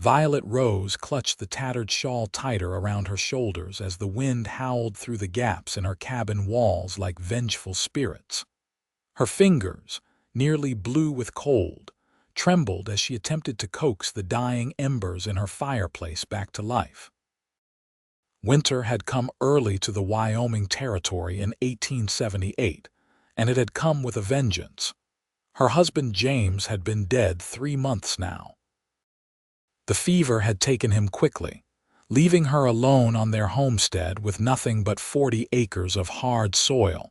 Violet Rose clutched the tattered shawl tighter around her shoulders as the wind howled through the gaps in her cabin walls like vengeful spirits. Her fingers, nearly blue with cold, trembled as she attempted to coax the dying embers in her fireplace back to life. Winter had come early to the Wyoming territory in 1878, and it had come with a vengeance. Her husband James had been dead 3 months now. The fever had taken him quickly, leaving her alone on their homestead with nothing but 40 acres of hard soil,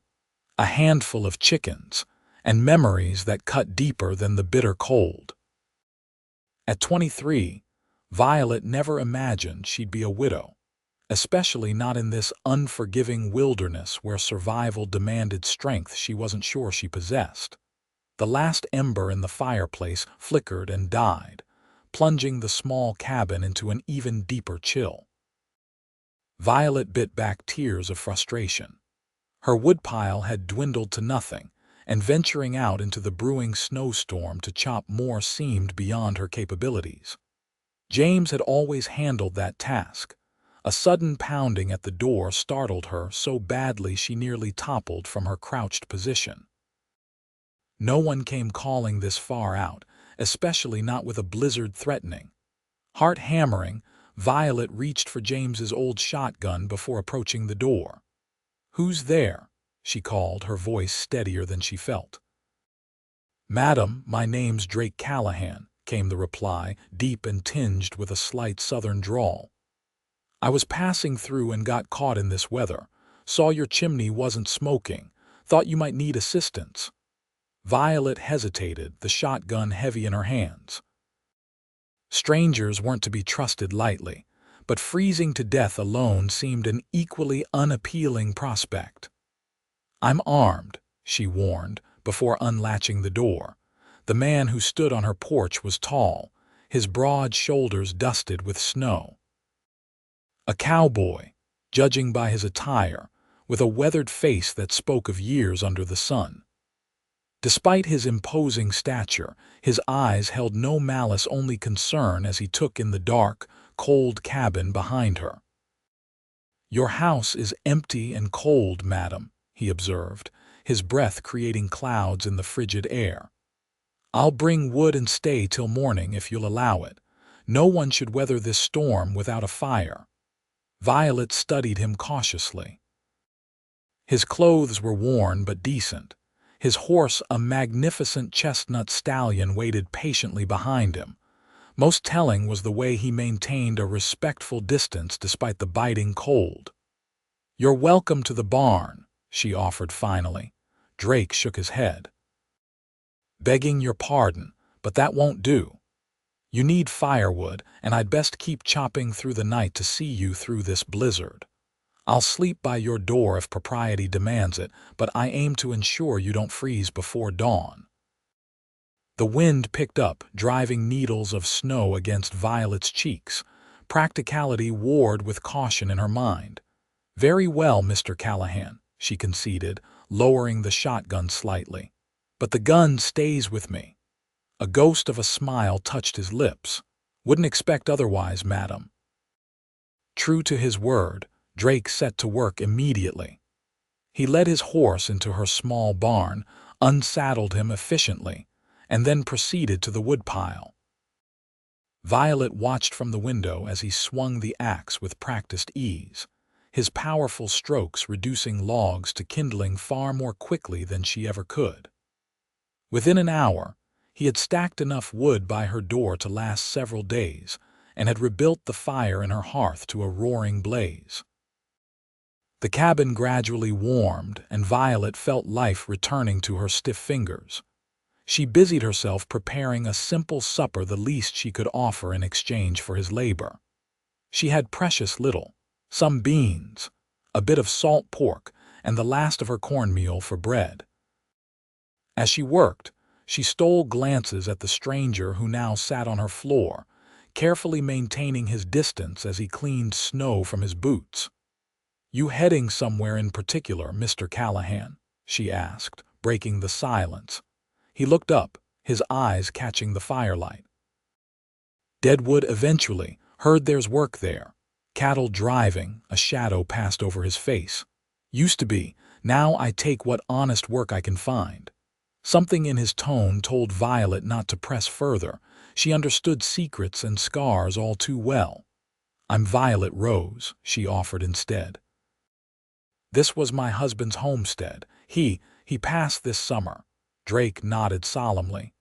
a handful of chickens, and memories that cut deeper than the bitter cold. At 23, Violet never imagined she'd be a widow, especially not in this unforgiving wilderness where survival demanded strength she wasn't sure she possessed. The last ember in the fireplace flickered and died, plunging the small cabin into an even deeper chill. Violet bit back tears of frustration. Her woodpile had dwindled to nothing, and venturing out into the brewing snowstorm to chop more seemed beyond her capabilities. James had always handled that task. A sudden pounding at the door startled her so badly she nearly toppled from her crouched position. No one came calling this far out, especially not with a blizzard threatening. Heart hammering, Violet reached for James's old shotgun before approaching the door. "Who's there?" she called, her voice steadier than she felt. "Madam, my name's Drake Callahan," came the reply, deep and tinged with a slight southern drawl. "I was passing through and got caught in this weather. Saw your chimney wasn't smoking. Thought you might need assistance." Violet hesitated, the shotgun heavy in her hands. Strangers weren't to be trusted lightly, but freezing to death alone seemed an equally unappealing prospect. "I'm armed," she warned, before unlatching the door. The man who stood on her porch was tall, his broad shoulders dusted with snow. A cowboy, judging by his attire, with a weathered face that spoke of years under the sun. Despite his imposing stature, his eyes held no malice, only concern as he took in the dark, cold cabin behind her. "Your house is empty and cold, madam," he observed, his breath creating clouds in the frigid air. "I'll bring wood and stay till morning if you'll allow it. No one should weather this storm without a fire." Violet studied him cautiously. His clothes were worn but decent. His horse, a magnificent chestnut stallion, waited patiently behind him. Most telling was the way he maintained a respectful distance despite the biting cold. "You're welcome to the barn," she offered finally. Drake shook his head. "Begging your pardon, but that won't do. You need firewood, and I'd best keep chopping through the night to see you through this blizzard. I'll sleep by your door if propriety demands it, but I aim to ensure you don't freeze before dawn." The wind picked up, driving needles of snow against Violet's cheeks. Practicality warred with caution in her mind. "Very well, Mr. Callahan," she conceded, lowering the shotgun slightly. "But the gun stays with me." A ghost of a smile touched his lips. "Wouldn't expect otherwise, madam." True to his word, Drake set to work immediately. He led his horse into her small barn, unsaddled him efficiently, and then proceeded to the woodpile. Violet watched from the window as he swung the axe with practiced ease, his powerful strokes reducing logs to kindling far more quickly than she ever could. Within an hour, he had stacked enough wood by her door to last several days, and had rebuilt the fire in her hearth to a roaring blaze. The cabin gradually warmed, and Violet felt life returning to her stiff fingers. She busied herself preparing a simple supper, the least she could offer in exchange for his labor. She had precious little, some beans, a bit of salt pork, and the last of her cornmeal for bread. As she worked, she stole glances at the stranger who now sat on her floor, carefully maintaining his distance as he cleaned snow from his boots. "You heading somewhere in particular, Mr. Callahan?" she asked, breaking the silence. He looked up, his eyes catching the firelight. Deadwood eventually heard there's work there. Cattle driving, a shadow passed over his face. Used to be, now I take what honest work I can find. Something in his tone told Violet not to press further. She understood secrets and scars all too well. I'm Violet Rose, she offered instead. This was my husband's homestead. He passed this summer. Drake nodded solemnly.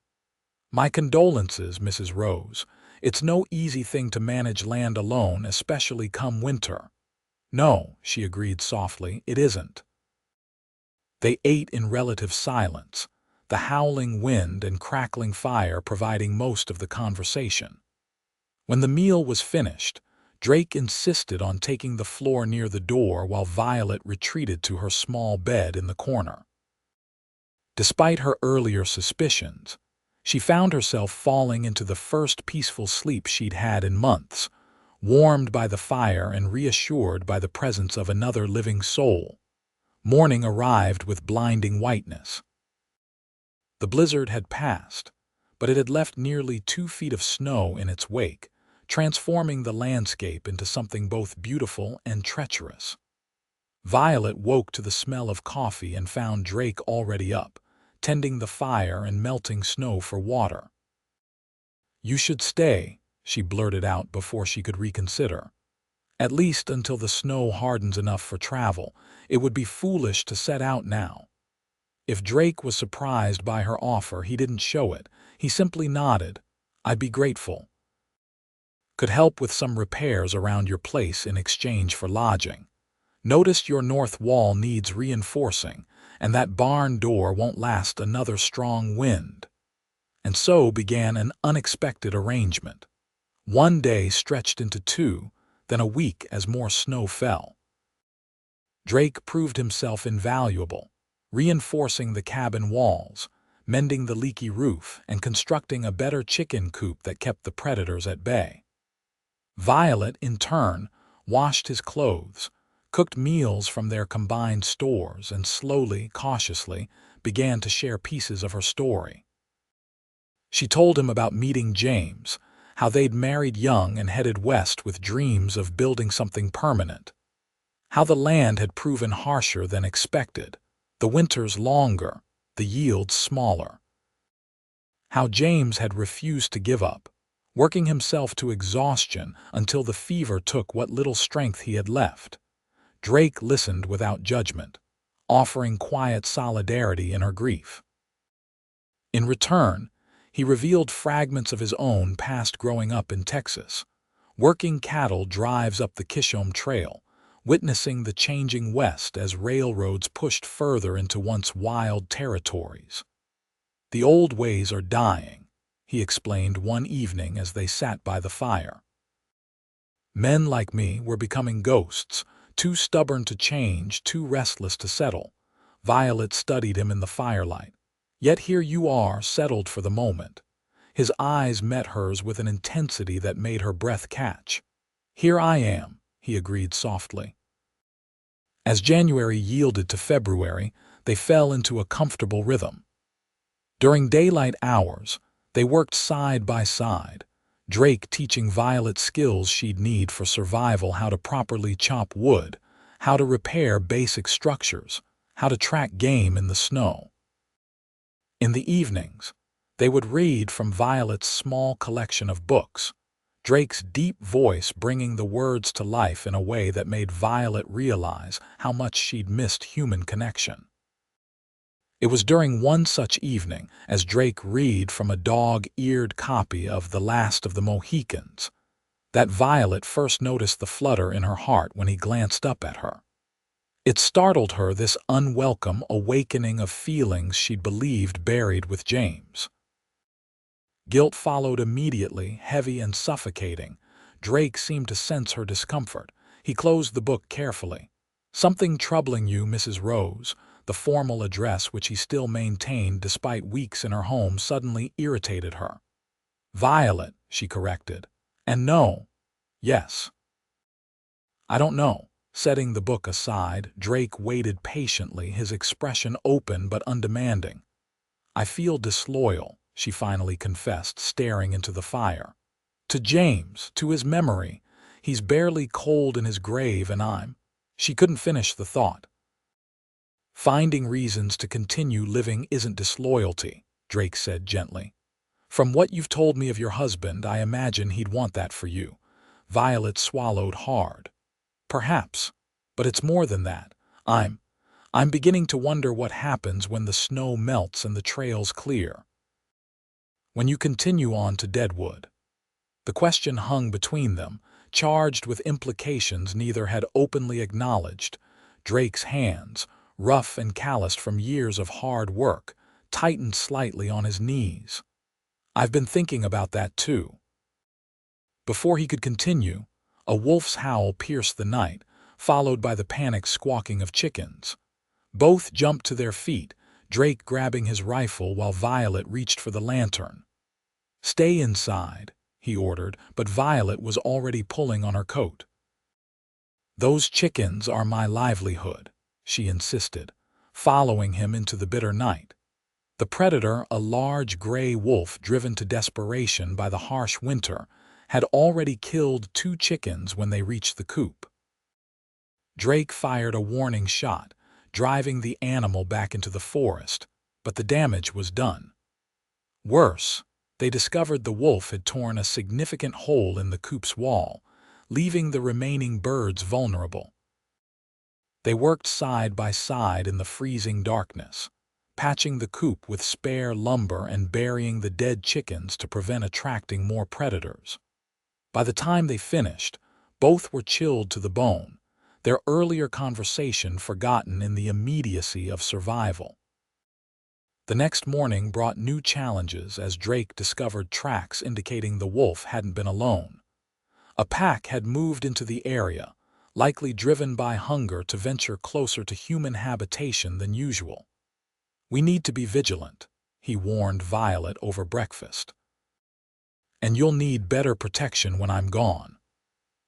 My condolences, Mrs. Rose. It's no easy thing to manage land alone, especially come winter. No, she agreed softly, it isn't. They ate in relative silence, the howling wind and crackling fire providing most of the conversation. When the meal was finished, Drake insisted on taking the floor near the door while Violet retreated to her small bed in the corner. Despite her earlier suspicions, she found herself falling into the first peaceful sleep she'd had in months, warmed by the fire and reassured by the presence of another living soul. Morning arrived with blinding whiteness. The blizzard had passed, but it had left nearly 2 feet of snow in its wake, transforming the landscape into something both beautiful and treacherous. Violet woke to the smell of coffee and found Drake already up, tending the fire and melting snow for water. You should stay, she blurted out before she could reconsider. At least until the snow hardens enough for travel. It would be foolish to set out now. If Drake was surprised by her offer, he didn't show it. He simply nodded. I'd be grateful. Could help with some repairs around your place in exchange for lodging. Noticed your north wall needs reinforcing, and that barn door won't last another strong wind. And so began an unexpected arrangement. 1 day stretched into 2, then a week as more snow fell. Drake proved himself invaluable, reinforcing the cabin walls, mending the leaky roof, and constructing a better chicken coop that kept the predators at bay. Violet, in turn, washed his clothes, cooked meals from their combined stores, and slowly, cautiously, began to share pieces of her story. She told him about meeting James, how they'd married young and headed west with dreams of building something permanent. How the land had proven harsher than expected, the winters longer, the yields smaller. How James had refused to give up, working himself to exhaustion until the fever took what little strength he had left. Drake listened without judgment, offering quiet solidarity in her grief. In return, he revealed fragments of his own past growing up in Texas, working cattle drives up the Kishom Trail, witnessing the changing West as railroads pushed further into once wild territories. The old ways are dying, he explained one evening as they sat by the fire. Men like me were becoming ghosts, too stubborn to change, too restless to settle. Violet studied him in the firelight. Yet here you are, settled for the moment. His eyes met hers with an intensity that made her breath catch. Here I am, he agreed softly. As January yielded to February, they fell into a comfortable rhythm. During daylight hours, they worked side by side, Drake teaching Violet skills she'd need for survival, how to properly chop wood, how to repair basic structures, how to track game in the snow. In the evenings, they would read from Violet's small collection of books, Drake's deep voice bringing the words to life in a way that made Violet realize how much she'd missed human connection. It was during one such evening, as Drake read from a dog-eared copy of The Last of the Mohicans, that Violet first noticed the flutter in her heart when he glanced up at her. It startled her, this unwelcome awakening of feelings she'd believed buried with James. Guilt followed immediately, heavy and suffocating. Drake seemed to sense her discomfort. He closed the book carefully. Something troubling you, Mrs. Rose, the formal address which he still maintained despite weeks in her home, suddenly irritated her. Violet, she corrected. And no. Yes. I don't know. Setting the book aside, Drake waited patiently, his expression open but undemanding. I feel disloyal, she finally confessed, staring into the fire. To James, to his memory, he's barely cold in his grave and I'm... She couldn't finish the thought. Finding reasons to continue living isn't disloyalty, Drake said gently. From what you've told me of your husband, I imagine he'd want that for you. Violet swallowed hard. Perhaps, but it's more than that. I'm beginning to wonder what happens when the snow melts and the trails clear. When you continue on to Deadwood. The question hung between them, charged with implications neither had openly acknowledged. Drake's hands, rough and calloused from years of hard work, tightened slightly on his knees. I've been thinking about that too. Before he could continue, a wolf's howl pierced the night, followed by the panicked squawking of chickens. Both jumped to their feet, Drake grabbing his rifle while Violet reached for the lantern. "Stay inside," he ordered, but Violet was already pulling on her coat. "Those chickens are my livelihood," she insisted, following him into the bitter night. The predator, a large gray wolf driven to desperation by the harsh winter, had already killed 2 chickens when they reached the coop. Drake fired a warning shot, driving the animal back into the forest, but the damage was done. Worse, they discovered the wolf had torn a significant hole in the coop's wall, leaving the remaining birds vulnerable. They worked side by side in the freezing darkness, patching the coop with spare lumber and burying the dead chickens to prevent attracting more predators. By the time they finished, both were chilled to the bone, their earlier conversation forgotten in the immediacy of survival. The next morning brought new challenges as Drake discovered tracks indicating the wolf hadn't been alone. A pack had moved into the area, likely driven by hunger to venture closer to human habitation than usual. "We need to be vigilant," he warned Violet over breakfast. "And you'll need better protection when I'm gone."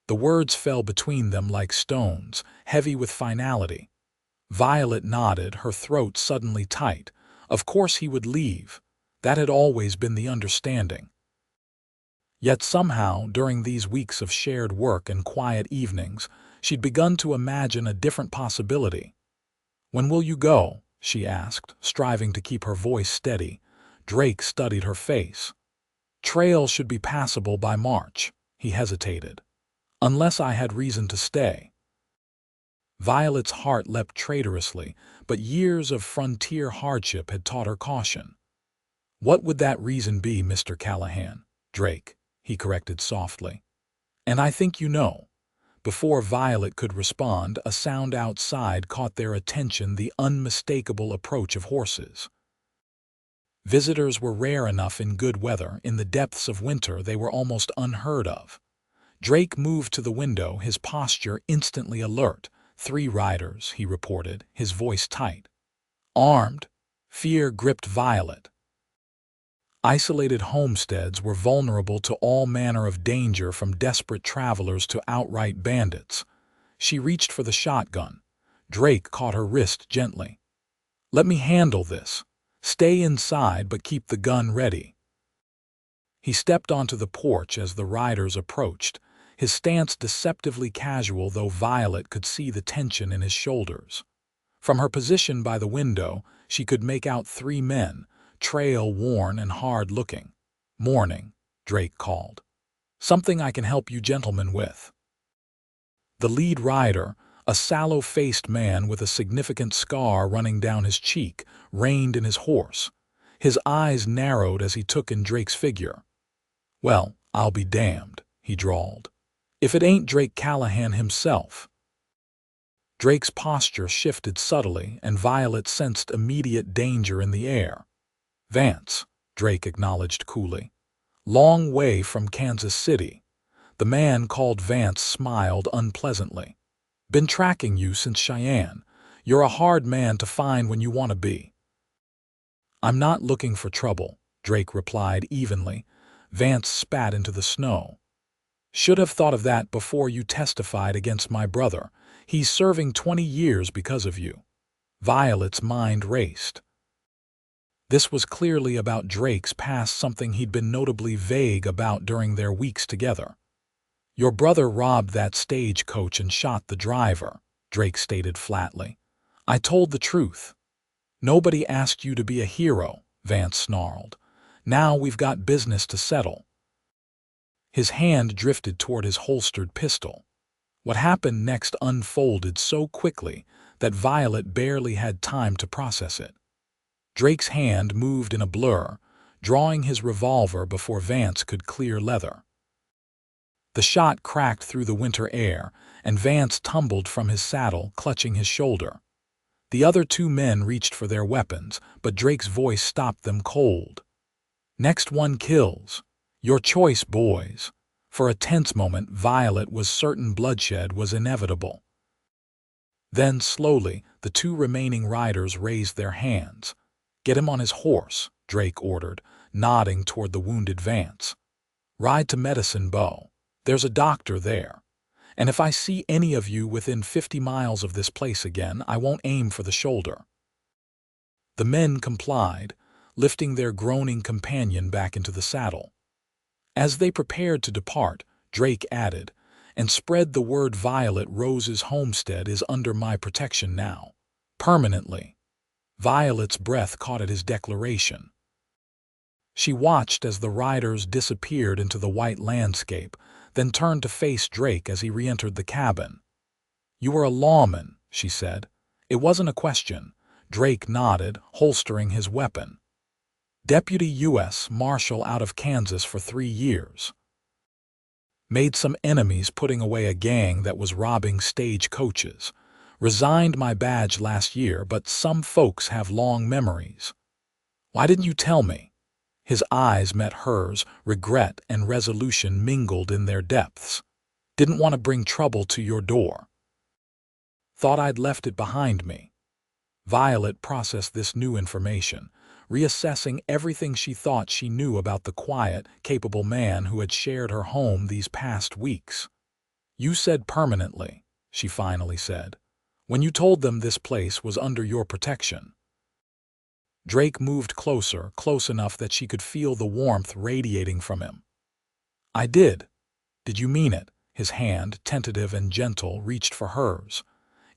The words fell between them like stones, heavy with finality. Violet nodded, her throat suddenly tight. Of course he would leave. That had always been the understanding. Yet somehow, during these weeks of shared work and quiet evenings, she'd begun to imagine a different possibility. "When will you go?" she asked, striving to keep her voice steady. Drake studied her face. "Trail should be passable by March," he hesitated. "Unless I had reason to stay." Violet's heart leapt traitorously, but years of frontier hardship had taught her caution. "What would that reason be, Mr. Callahan?" "Drake," he corrected softly. "And I think you know." Before Violet could respond, a sound outside caught their attention, the unmistakable approach of horses. Visitors were rare enough in good weather. In the depths of winter, they were almost unheard of. Drake moved to the window, his posture instantly alert. "3 riders," he reported, his voice tight. "Armed." Fear gripped Violet. Isolated homesteads were vulnerable to all manner of danger, from desperate travelers to outright bandits. She reached for the shotgun. Drake caught her wrist gently. "Let me handle this. Stay inside, but keep the gun ready." He stepped onto the porch as the riders approached, his stance deceptively casual, though Violet could see the tension in his shoulders. From her position by the window, she could make out 3 men, trail-worn and hard-looking. "Morning," Drake called. "Something I can help you gentlemen with." The lead rider, a sallow-faced man with a significant scar running down his cheek, reined in his horse. His eyes narrowed as he took in Drake's figure. "Well, I'll be damned," he drawled. "If it ain't Drake Callahan himself." Drake's posture shifted subtly, and Violet sensed immediate danger in the air. "Vance," Drake acknowledged coolly. "Long way from Kansas City." The man called Vance smiled unpleasantly. "Been tracking you since Cheyenne. You're a hard man to find when you want to be." "I'm not looking for trouble," Drake replied evenly. Vance spat into the snow. "Should have thought of that before you testified against my brother. He's serving 20 years because of you." Violet's mind raced. This was clearly about Drake's past, something he'd been notably vague about during their weeks together. "Your brother robbed that stagecoach and shot the driver," Drake stated flatly. "I told the truth." "Nobody asked you to be a hero," Vance snarled. "Now we've got business to settle." His hand drifted toward his holstered pistol. What happened next unfolded so quickly that Violet barely had time to process it. Drake's hand moved in a blur, drawing his revolver before Vance could clear leather. The shot cracked through the winter air, and Vance tumbled from his saddle, clutching his shoulder. The other two men reached for their weapons, but Drake's voice stopped them cold. "Next one kills. Your choice, boys." For a tense moment, Violet was certain bloodshed was inevitable. Then, slowly, the two remaining riders raised their hands. "Get him on his horse," Drake ordered, nodding toward the wounded Vance. "Ride to Medicine Bow. There's a doctor there. And if I see any of you within 50 miles of this place again, I won't aim for the shoulder." The men complied, lifting their groaning companion back into the saddle. As they prepared to depart, Drake added, "And spread the word Violet Rose's homestead is under my protection now. Permanently." Violet's breath caught at his declaration. She watched as the riders disappeared into the white landscape, then turned to face Drake as he re-entered the cabin. "You were a lawman," she said. "It wasn't a question." Drake nodded, holstering his weapon. "Deputy U.S. Marshal out of Kansas for 3 years. Made some enemies putting away a gang that was robbing stagecoaches. Resigned my badge last year, but some folks have long memories. Why didn't you tell me?" His eyes met hers, regret and resolution mingled in their depths. "Didn't want to bring trouble to your door. Thought I'd left it behind me." Violet processed this new information, reassessing everything she thought she knew about the quiet, capable man who had shared her home these past weeks. "You said permanently," she finally said, "when you told them this place was under your protection." Drake moved closer, close enough that she could feel the warmth radiating from him. "I did." "Did you mean it?" His hand, tentative and gentle, reached for hers.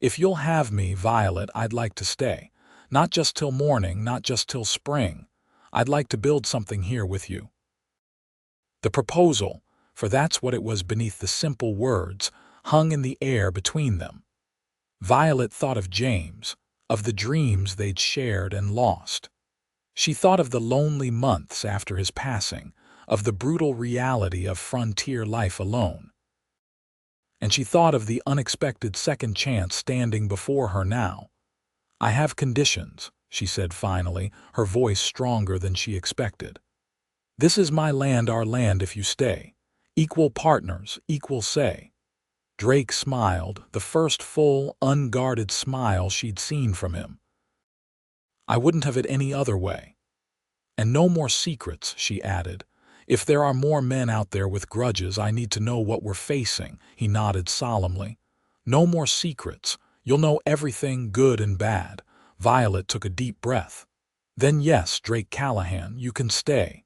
"If you'll have me, Violet, I'd like to stay. Not just till morning, not just till spring. I'd like to build something here with you." The proposal, for that's what it was beneath the simple words, hung in the air between them. Violet thought of James, of the dreams they'd shared and lost. She thought of the lonely months after his passing, of the brutal reality of frontier life alone. And she thought of the unexpected second chance standing before her now. "I have conditions," she said finally, her voice stronger than she expected. "This is my land, our land if you stay. Equal partners, equal say." Drake smiled, the first full, unguarded smile she'd seen from him. "I wouldn't have it any other way." "And no more secrets," she added. "If there are more men out there with grudges, I need to know what we're facing." He nodded solemnly. "No more secrets. You'll know everything, good and bad." Violet took a deep breath. "Then yes, Drake Callahan, you can stay."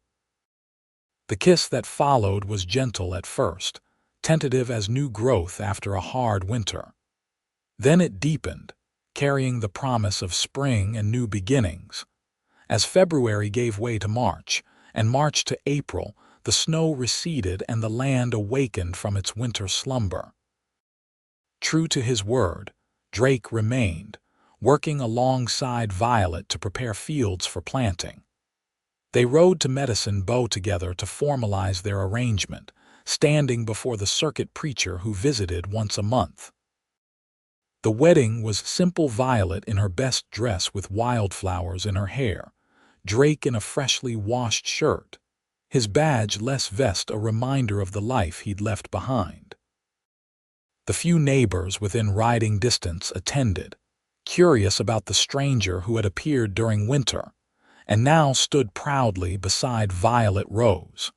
The kiss that followed was gentle at first, tentative as new growth after a hard winter. Then it deepened, carrying the promise of spring and new beginnings. As February gave way to March, and March to April, the snow receded and the land awakened from its winter slumber. True to his word, Drake remained, working alongside Violet to prepare fields for planting. They rode to Medicine Bow together to formalize their arrangement, standing before the circuit preacher who visited once a month. The wedding was simple: Violet in her best dress with wildflowers in her hair, Drake in a freshly washed shirt, his badge less vest a reminder of the life he'd left behind. The few neighbors within riding distance attended, curious about the stranger who had appeared during winter, and now stood proudly beside Violet Rose.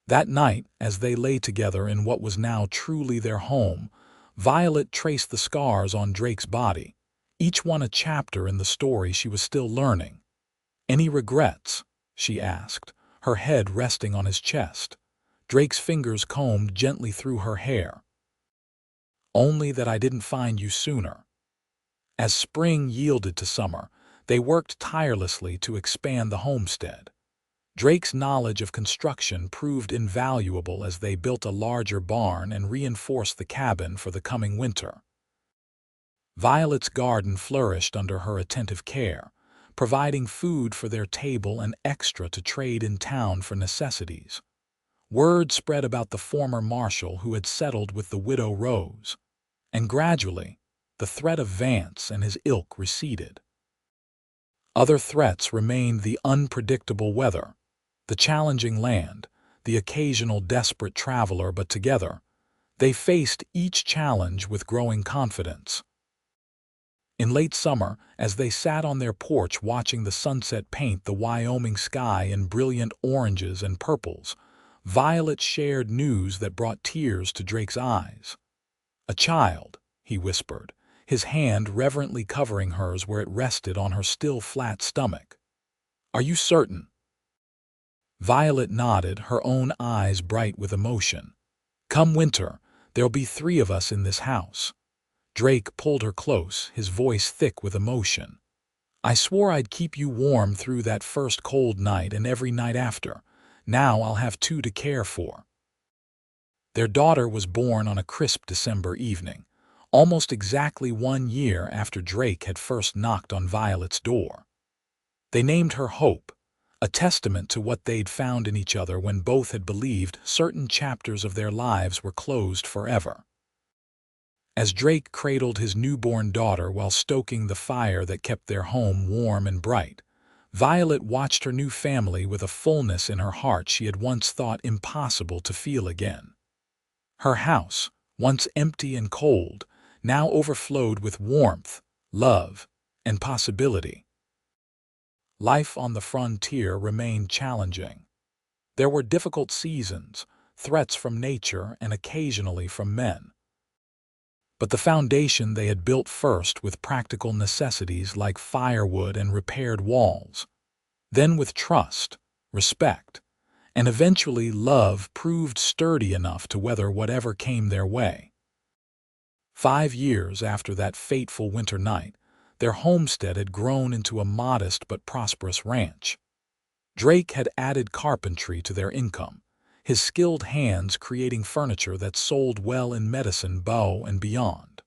That night, as they lay together in what was now truly their home, Violet traced the scars on Drake's body, each one a chapter in the story she was still learning. "Any regrets?" she asked, her head resting on his chest. Drake's fingers combed gently through her hair. "Only that I didn't find you sooner." As spring yielded to summer, they worked tirelessly to expand the homestead. Drake's knowledge of construction proved invaluable as they built a larger barn and reinforced the cabin for the coming winter. Violet's garden flourished under her attentive care, providing food for their table and extra to trade in town for necessities. Word spread about the former marshal who had settled with the widow Rose, and gradually, the threat of Vance and his ilk receded. Other threats remained: the unpredictable weather, the challenging land, the occasional desperate traveler, but together, they faced each challenge with growing confidence. In late summer, as they sat on their porch watching the sunset paint the Wyoming sky in brilliant oranges and purples, Violet shared news that brought tears to Drake's eyes. "A child," he whispered, his hand reverently covering hers where it rested on her still flat stomach. "Are you certain?" Violet nodded, her own eyes bright with emotion. "Come winter, there'll be 3 of us in this house." Drake pulled her close, his voice thick with emotion. "I swore I'd keep you warm through that first cold night and every night after. Now I'll have 2 to care for." Their daughter was born on a crisp December evening, almost exactly 1 year after Drake had first knocked on Violet's door. They named her Hope, a testament to what they'd found in each other when both had believed certain chapters of their lives were closed forever. As Drake cradled his newborn daughter while stoking the fire that kept their home warm and bright, Violet watched her new family with a fullness in her heart she had once thought impossible to feel again. Her house, once empty and cold, now overflowed with warmth, love, and possibility. Life on the frontier remained challenging. There were difficult seasons, threats from nature, and occasionally from men. But the foundation they had built first with practical necessities like firewood and repaired walls, then with trust, respect, and eventually love proved sturdy enough to weather whatever came their way. 5 years after that fateful winter night, their homestead had grown into a modest but prosperous ranch. Drake had added carpentry to their income, his skilled hands creating furniture that sold well in Medicine Bow and beyond.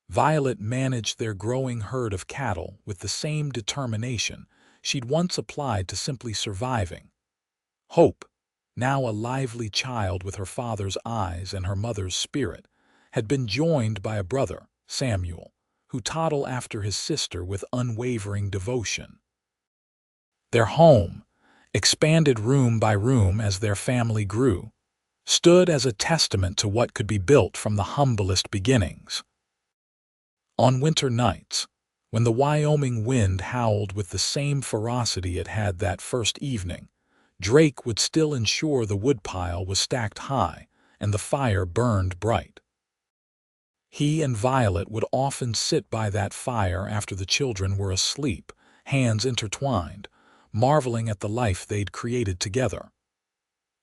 Violet managed their growing herd of cattle with the same determination she'd once applied to simply surviving. Hope, now a lively child with her father's eyes and her mother's spirit, had been joined by a brother, Samuel, who toddled after his sister with unwavering devotion. Their home, expanded room by room as their family grew, stood as a testament to what could be built from the humblest beginnings. On winter nights, when the Wyoming wind howled with the same ferocity it had that first evening, Drake would still ensure the woodpile was stacked high and the fire burned bright. He and Violet would often sit by that fire after the children were asleep, hands intertwined, marveling at the life they'd created together.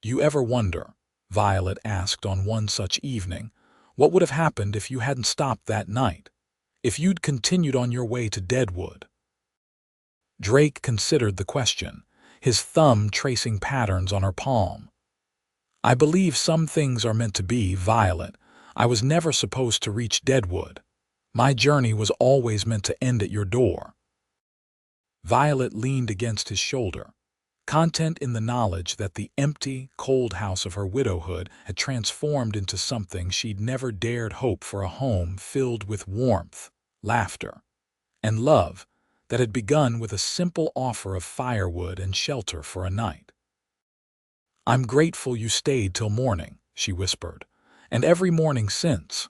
"You ever wonder," Violet asked on one such evening, "what would have happened if you hadn't stopped that night? If you'd continued on your way to Deadwood?" Drake considered the question, his thumb tracing patterns on her palm. "I believe some things are meant to be, Violet. I was never supposed to reach Deadwood. My journey was always meant to end at your door." Violet leaned against his shoulder, content in the knowledge that the empty, cold house of her widowhood had transformed into something she'd never dared hope for: a home filled with warmth, laughter, and love that had begun with a simple offer of firewood and shelter for a night. "I'm grateful you stayed till morning," she whispered, "and every morning since."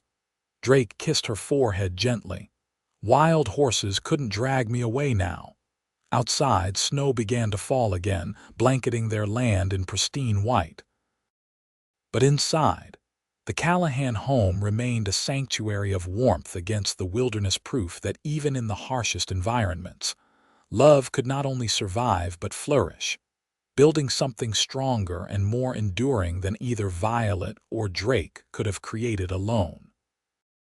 Drake kissed her forehead gently. "Wild horses couldn't drag me away now." Outside, snow began to fall again, blanketing their land in pristine white. But inside, the Callahan home remained a sanctuary of warmth against the wilderness proof that even in the harshest environments, Love could not only survive but flourish, building something stronger and more enduring than either Violet or Drake could have created alone.